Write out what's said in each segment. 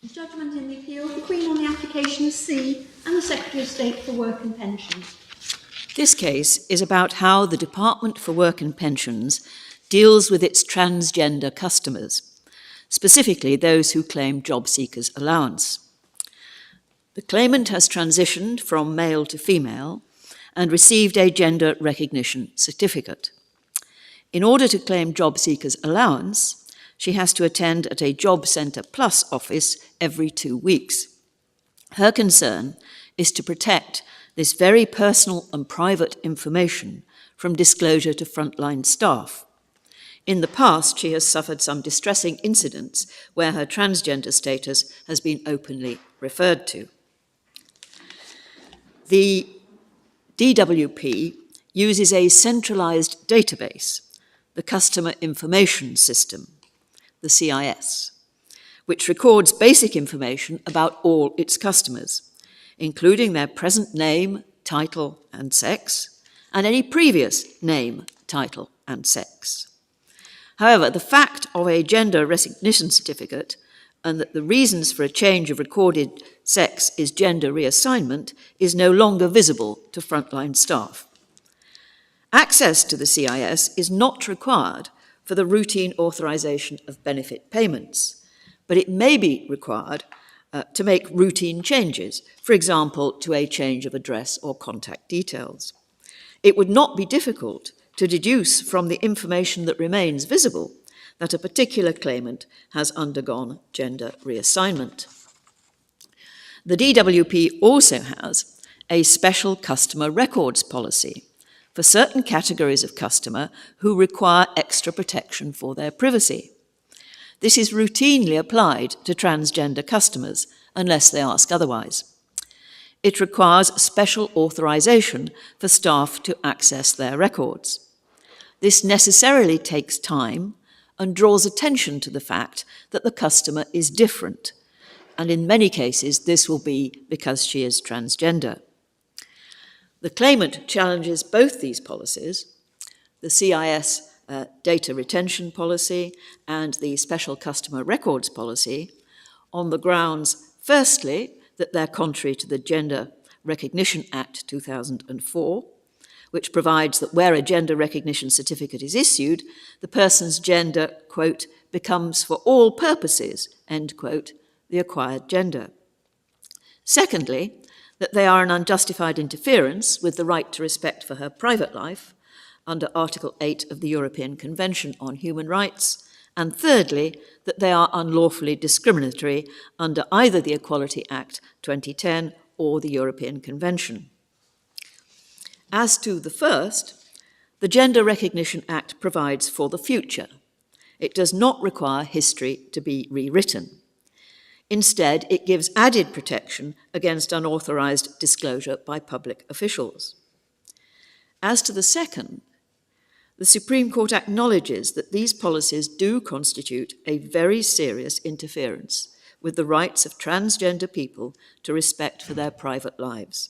Judgment in the appeal, the Queen on the application of C and the Secretary of State for Work and Pensions. This case is about how the Department for Work and Pensions deals with its transgender customers, specifically those who claim job seekers' allowance. The claimant has transitioned from male to female and received a gender recognition certificate. In order to claim job seekers' allowance, she has to attend at a Job Centre Plus office every 2 weeks. Her concern is to protect this very personal and private information from disclosure to frontline staff. In the past, she has suffered some distressing incidents where her transgender status has been openly referred to. The DWP uses a centralised database, the Customer Information System, the CIS, which records basic information about all its customers, including their present name, title, and sex, and any previous name, title, and sex. However, the fact of a gender recognition certificate and that the reasons for a change of recorded sex is gender reassignment is no longer visible to frontline staff. Access to the CIS is not required for the routine authorization of benefit payments, but it may be required to make routine changes, for example, to a change of address or contact details. It would not be difficult to deduce from the information that remains visible that a particular claimant has undergone gender reassignment. The DWP also has a special customer records policy for certain categories of customer who require extra protection for their privacy. This is routinely applied to transgender customers, unless they ask otherwise. It requires special authorization for staff to access their records. This necessarily takes time and draws attention to the fact that the customer is different, and in many cases this will be because she is transgender. The claimant challenges both these policies, the CIS data retention policy and the special customer records policy, on the grounds, firstly, that they're contrary to the Gender Recognition Act 2004, which provides that where a gender recognition certificate is issued, the person's gender, quote, becomes for all purposes, end quote, the acquired gender. Secondly, that they are an unjustified interference with the right to respect for her private life under Article 8 of the European Convention on Human Rights, and thirdly, that they are unlawfully discriminatory under either the Equality Act 2010 or the European Convention. As to the first, the Gender Recognition Act provides for the future. It does not require history to be rewritten. Instead, it gives added protection against unauthorized disclosure by public officials. As to the second, the Supreme Court acknowledges that these policies do constitute a very serious interference with the rights of transgender people to respect for their private lives.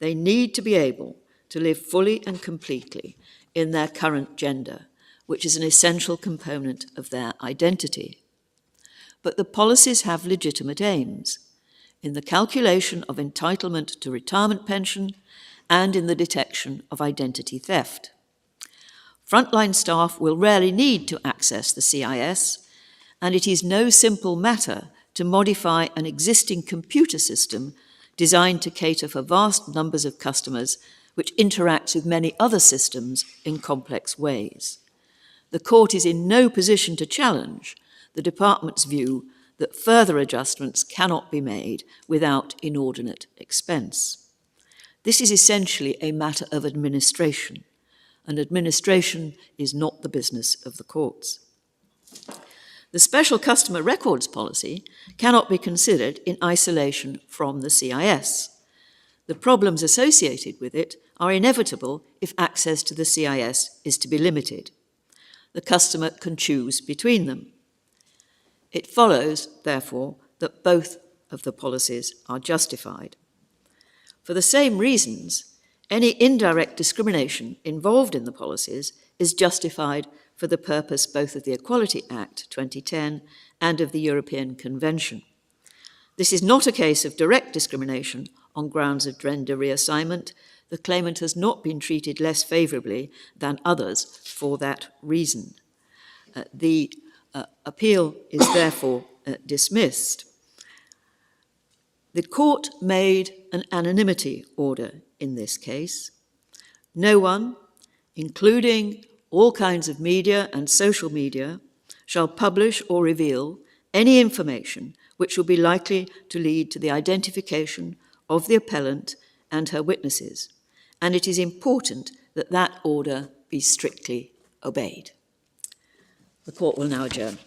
They need to be able to live fully and completely in their current gender, which is an essential component of their identity. But the policies have legitimate aims in the calculation of entitlement to retirement pension and in the detection of identity theft. Frontline staff will rarely need to access the CIS, and it is no simple matter to modify an existing computer system designed to cater for vast numbers of customers which interacts with many other systems in complex ways. The court is in no position to challenge the department's view that further adjustments cannot be made without inordinate expense. This is essentially a matter of administration, and administration is not the business of the courts. The special customer records policy cannot be considered in isolation from the CIS. The problems associated with it are inevitable if access to the CIS is to be limited. The customer can choose between them. It follows, therefore, that both of the policies are justified. For the same reasons, any indirect discrimination involved in the policies is justified for the purpose both of the Equality Act 2010 and of the European Convention. This is not a case of direct discrimination on grounds of gender reassignment. The claimant has not been treated less favourably than others for that reason. The appeal is therefore dismissed. The court made an anonymity order in this case. No one, including all kinds of media and social media, shall publish or reveal any information which will be likely to lead to the identification of the appellant and her witnesses, and it is important that that order be strictly obeyed. The court will now adjourn.